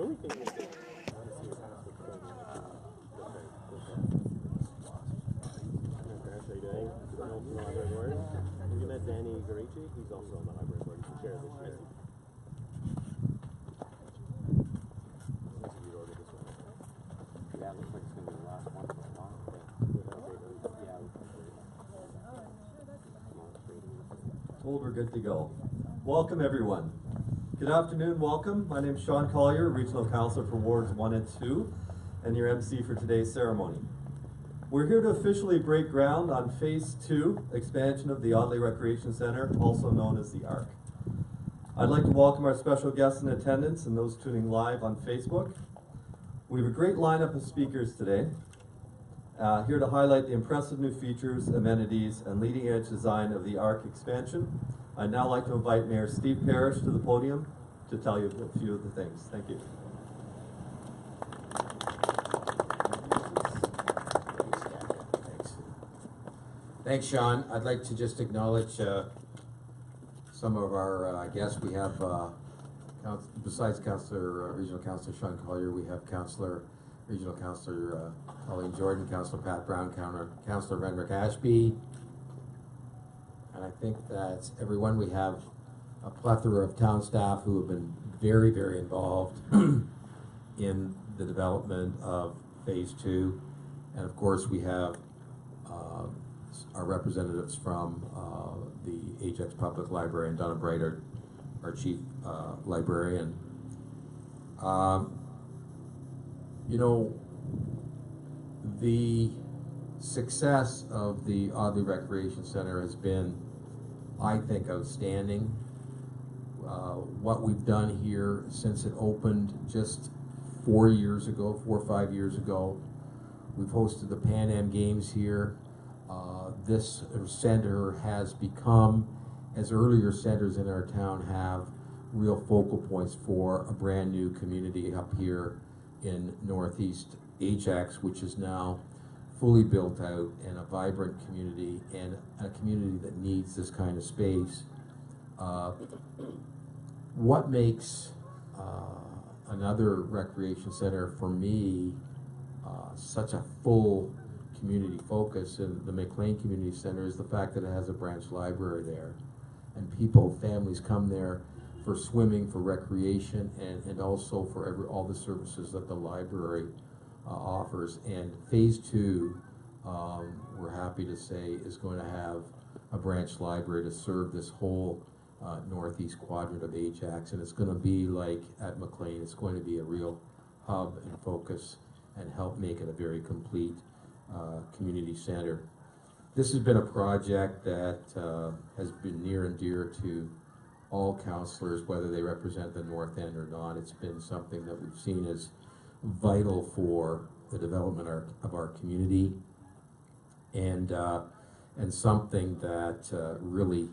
only thing is that I want to see his house with the Grant, how you doing? You know from the library board. Have you met Danny Garici? He's also on the library board. He's the chair this year. Yeah, it looks like it's going to be the last one for a while. Told we're good to go. Welcome everyone. Good afternoon, welcome. My name is Sean Collier, Regional Councillor for Wards 1 and 2, and your MC for today's ceremony. We're here to officially break ground on Phase 2 expansion of the Audley Recreation Centre, also known as the ARC. I'd like to welcome our special guests in attendance and those tuning live on Facebook. We have a great lineup of speakers today, here to highlight the impressive new features, amenities, and leading-edge design of the ARC expansion. I'd now like to invite Mayor Steve Parrish to the podium to tell you a few of the things. Thank you. Thanks, Sean. I'd like to just acknowledge some of our guests. We have, besides Regional Councillor Sean Collier, we have Regional Councillor Colleen Jordan, Councillor Pat Brown, Councillor Renrick Ashby, and I think that's everyone. We have a plethora of town staff who have been very, very involved in the development of Phase 2, and of course we have our representatives from the Ajax Public Library and Donna Bright, our chief librarian. You know, the success of the Audley Recreation Centre has been, I think, outstanding. What we've done here since it opened just 4 or 5 years ago, we've hosted the Pan Am Games here. This center has become, as earlier centers in our town have, real focal points for a brand new community up here in Northeast Ajax, which is now fully built out and a vibrant community, and a community that needs this kind of space. What makes another recreation center for me such a full community focus in the McLean Community Center is the fact that it has a branch library there, and families come there for swimming, for recreation, and also for all the services that the library offers. And Phase 2, we're happy to say, is going to have a branch library to serve this whole northeast quadrant of Ajax, and it's going to be like at McLean. It's going to be a real hub and focus and help make it a very complete community center. This has been a project that has been near and dear to all councillors, whether they represent the North End or not. It's been something that we've seen as vital for the development of our community, and something that really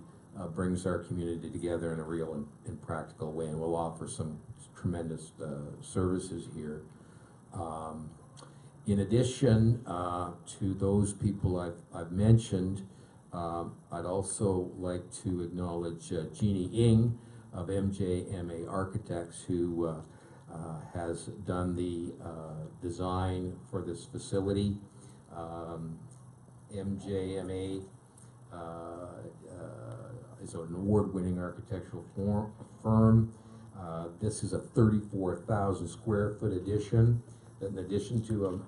brings our community together in a real and practical way, and will offer some tremendous services here. In addition to those people I've mentioned, I'd also like to acknowledge Jeannie Ng of MJMA Architects, who has done the design for this facility. MJMA is an award-winning architectural firm. This is a 34,000 square foot addition. In addition to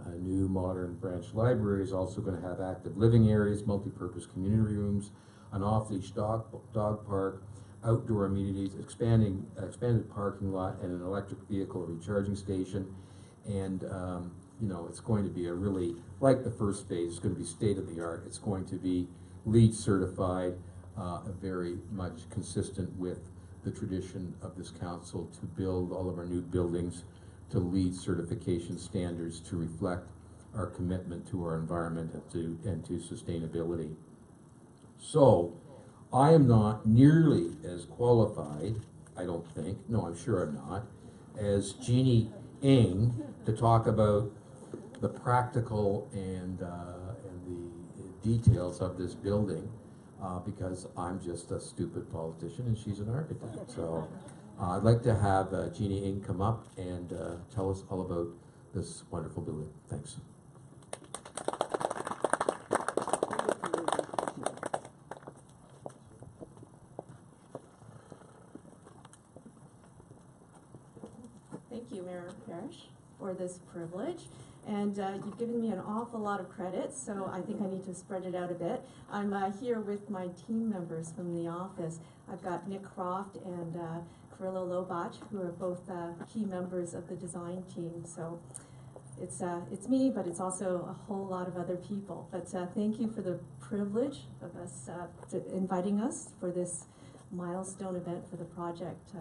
a new modern branch library, is also going to have active living areas, multi-purpose community rooms, an off-leash dog park, outdoor amenities, expanded parking lot, and an electric vehicle recharging station. And you know, it's going to be a really, like the first phase, it's going to be state-of-the-art. It's going to be LEED certified, very much consistent with the tradition of this council to build all of our new buildings to LEED certification standards to reflect our commitment to our environment and to sustainability. So, I am not nearly as qualified, I don't think, no, I'm sure I'm not, as Jeannie Ng to talk about the practical and the details of this building, because I'm just a stupid politician and she's an architect. So I'd like to have Jeannie Ng come up and tell us all about this wonderful building. Thanks. Thank you, Mayor Parrish, for this privilege. And you've given me an awful lot of credit, so I think I need to spread it out a bit. I'm here with my team members from the office. I've got Nick Croft and Carrillo Lobach, who are both key members of the design team. So it's me, but it's also a whole lot of other people. But thank you for the privilege of us inviting us for this milestone event for the project.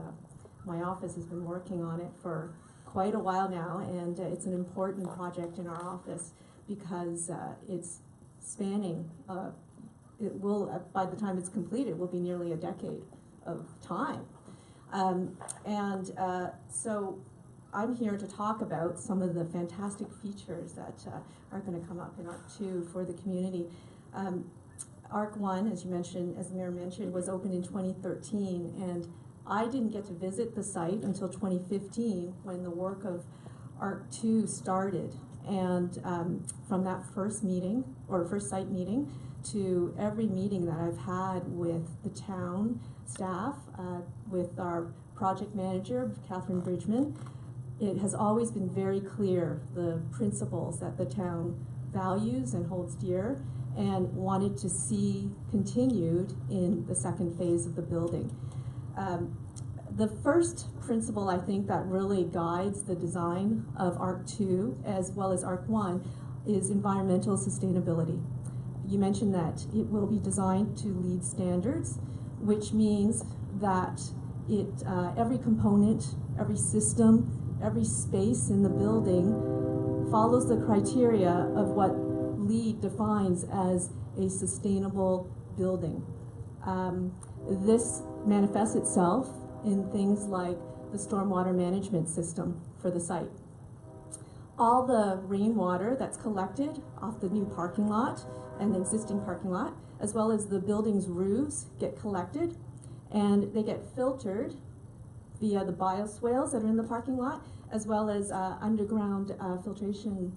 My office has been working on it for quite a while now, and it's an important project in our office because it's spanning, it will, by the time it's completed, will be nearly a decade of time. So I'm here to talk about some of the fantastic features that are going to come up in ARC 2 for the community. ARC 1, as you mentioned, as the Mayor mentioned, was opened in 2013, and I didn't get to visit the site until 2015 when the work of ARC 2 started. And from that first meeting, or first site meeting, to every meeting that I've had with the town staff, with our project manager, Catherine Bridgman, it has always been very clear the principles that the town values and holds dear and wanted to see continued in the second phase of the building. The first principle, I think, that really guides the design of ARC 2 as well as ARC 1 is environmental sustainability. You mentioned that it will be designed to LEED standards, which means that every component, every system, every space in the building follows the criteria of what LEED defines as a sustainable building. This manifests itself in things like the stormwater management system for the site. All the rainwater that's collected off the new parking lot and the existing parking lot, as well as the building's roofs, get collected, and they get filtered via the bioswales that are in the parking lot, as well as underground filtration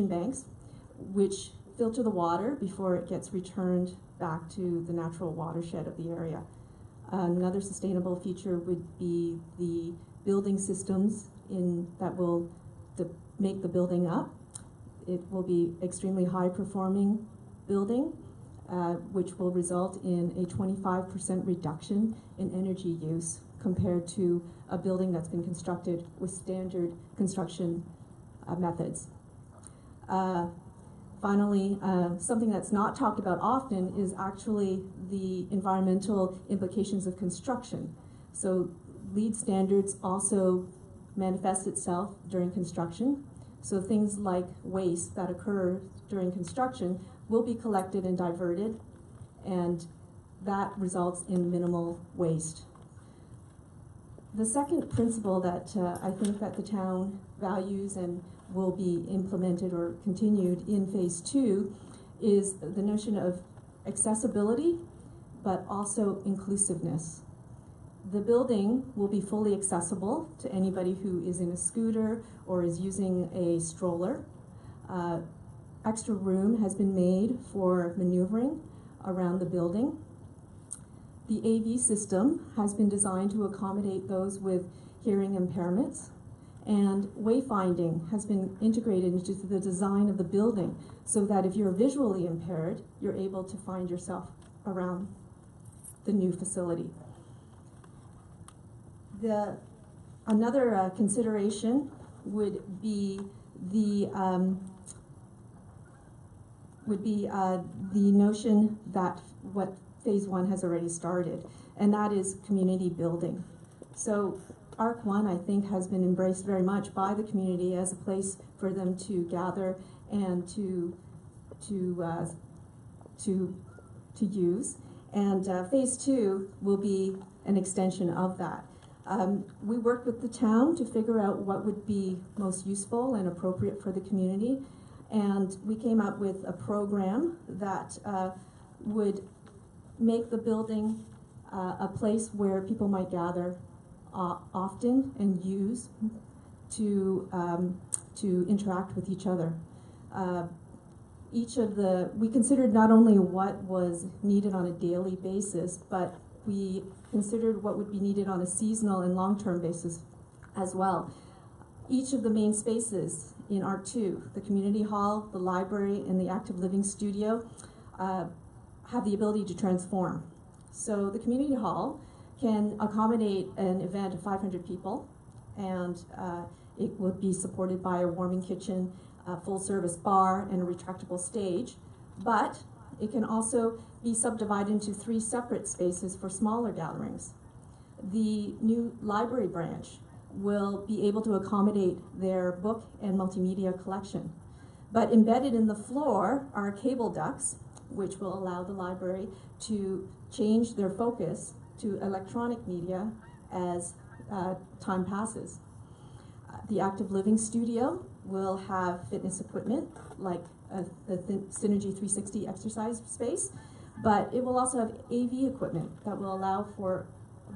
banks, which filter the water before it gets returned back to the natural watershed of the area. Another sustainable feature would be the building systems that will make the building up. It will be extremely high performing building, which will result in a 25% reduction in energy use compared to a building that's been constructed with standard construction methods. Finally, something that's not talked about often is actually the environmental implications of construction. So LEED standards also manifest itself during construction. So things like waste that occur during construction will be collected and diverted, and that results in minimal waste. The second principle that I think that the town values and will be implemented or continued in phase 2 is the notion of accessibility, but also inclusiveness. The building will be fully accessible to anybody who is in a scooter or is using a stroller. Extra room has been made for maneuvering around the building. The AV system has been designed to accommodate those with hearing impairments, and wayfinding has been integrated into the design of the building so that if you're visually impaired, you're able to find yourself around the new facility. Another consideration would be the notion that what phase 1 has already started, and that is community building. So ARC 1, I think, has been embraced very much by the community as a place for them to gather and to use. And phase 2 will be an extension of that. We worked with the town to figure out what would be most useful and appropriate for the community, and we came up with a program that would make the building a place where people might gather often and use to interact with each other. We considered not only what was needed on a daily basis, but we considered what would be needed on a seasonal and long-term basis as well. Each of the main spaces in ARC2, the community hall, the library, and the active living studio, have the ability to transform. So the community hall can accommodate an event of 500 people, and it would be supported by a warming kitchen, a full-service bar, and a retractable stage. But it can also be subdivided into 3 separate spaces for smaller gatherings. The new library branch will be able to accommodate their book and multimedia collection. But embedded in the floor are cable ducts, which will allow the library to change their focus to electronic media as time passes. The active living studio will have fitness equipment like the Synergy 360 exercise space, but it will also have AV equipment that will allow for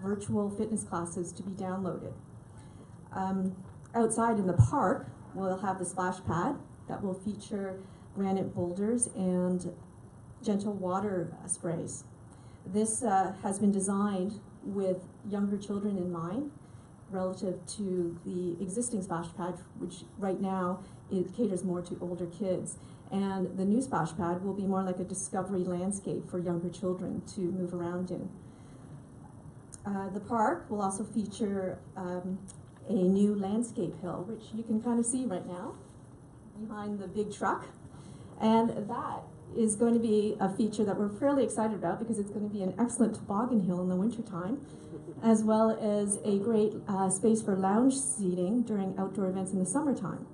virtual fitness classes to be downloaded. Outside in the park, we'll have the splash pad that will feature granite boulders and gentle water sprays. This has been designed with younger children in mind relative to the existing splash pad, which right now it caters more to older kids. And the new splash pad will be more like a discovery landscape for younger children to move around in. The park will also feature a new landscape hill, which you can kind of see right now behind the big truck. And that is going to be a feature that we're fairly excited about because it's going to be an excellent toboggan hill in the wintertime, as well as a great space for lounge seating during outdoor events in the summertime.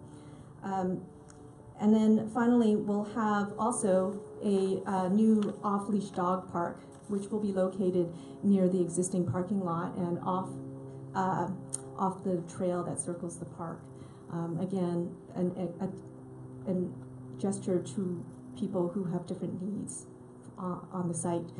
And then finally, we'll have also a new Off-Leash Dog Park, which will be located near the existing parking lot and off the trail that circles the park. Again, a gesture to people who have different needs on the site.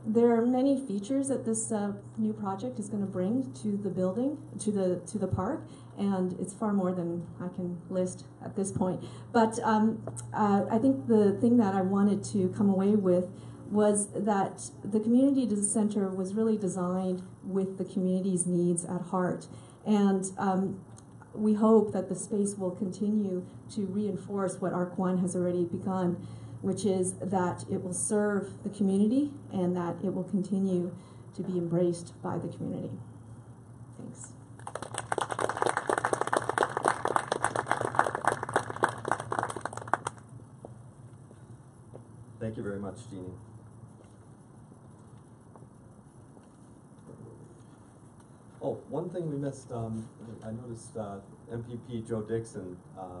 There are many features that this new project is going to bring to the building, to the park, and it's far more than I can list at this point. But I think the thing that I wanted to come away with was that the community center was really designed with the community's needs at heart, and we hope that the space will continue to reinforce what ARC1 has already begun, which is that it will serve the community and that it will continue to be embraced by the community. Thanks. Thank you very much, Jeannie. Oh, one thing we missed, I noticed MPP Joe Dixon,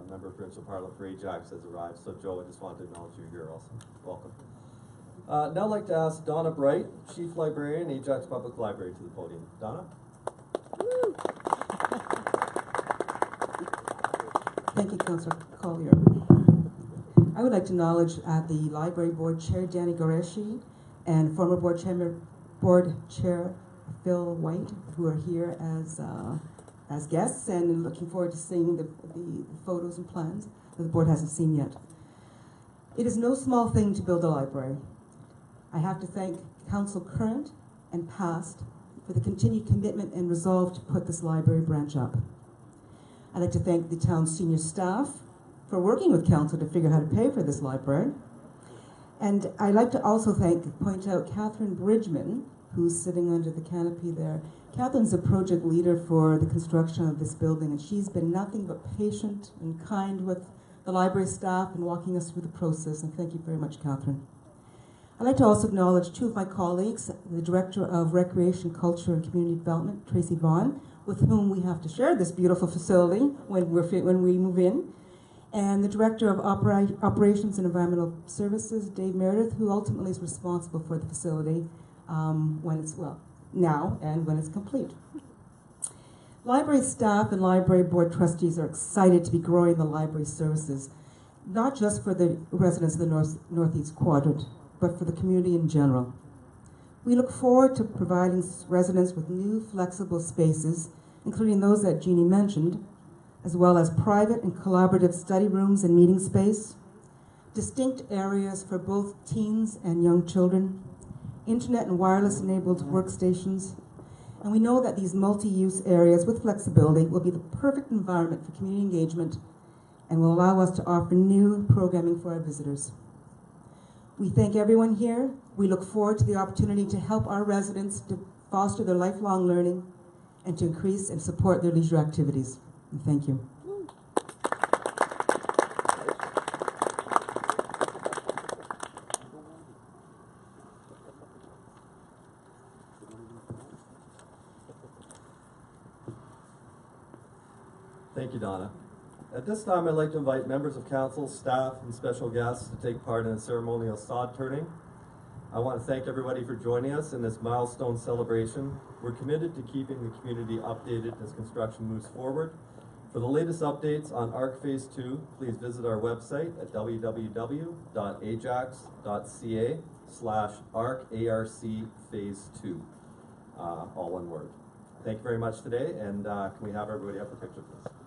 member of Provincial Parliament for Ajax, has arrived. So Joe, I just wanted to acknowledge you here also. Welcome. Now I'd like to ask Donna Bright, Chief Librarian, Ajax Public Library, to the podium. Donna? Thank you, Councillor Collier. I would like to acknowledge the Library Board Chair, Danny Goreshi, and former Board Chair Phil White, who are here as guests, and looking forward to seeing the photos and plans that the board hasn't seen yet. It is no small thing to build a library. I have to thank Council current and past for the continued commitment and resolve to put this library branch up. I'd like to thank the town's senior staff for working with Council to figure out how to pay for this library. And I'd like to also point out Catherine Bridgman, who's sitting under the canopy there. Catherine's a project leader for the construction of this building, and she's been nothing but patient and kind with the library staff and walking us through the process, and thank you very much, Catherine. I'd like to also acknowledge 2 of my colleagues, the Director of Recreation, Culture and Community Development, Tracy Vaughn, with whom we have to share this beautiful facility when we move in, and the Director of Operations and Environmental Services, Dave Meredith, who ultimately is responsible for the facility when it's, now and when it's complete. Library staff and library board trustees are excited to be growing the library services, not just for the residents of the Northeast Quadrant, but for the community in general. We look forward to providing residents with new flexible spaces, including those that Jeannie mentioned, as well as private and collaborative study rooms and meeting space, distinct areas for both teens and young children, internet and wireless enabled workstations, and we know that these multi-use areas with flexibility will be the perfect environment for community engagement and will allow us to offer new programming for our visitors. We thank everyone here. We look forward to the opportunity to help our residents to foster their lifelong learning and to increase and support their leisure activities. And thank you. Thank you, Donna. At this time, I'd like to invite members of council, staff, and special guests to take part in a ceremonial sod turning. I want to thank everybody for joining us in this milestone celebration. We're committed to keeping the community updated as construction moves forward. For the latest updates on ARC Phase 2, please visit our website at www.ajax.ca/ARC Phase 2, all one word. Thank you very much today, and can we have everybody up for picture, please?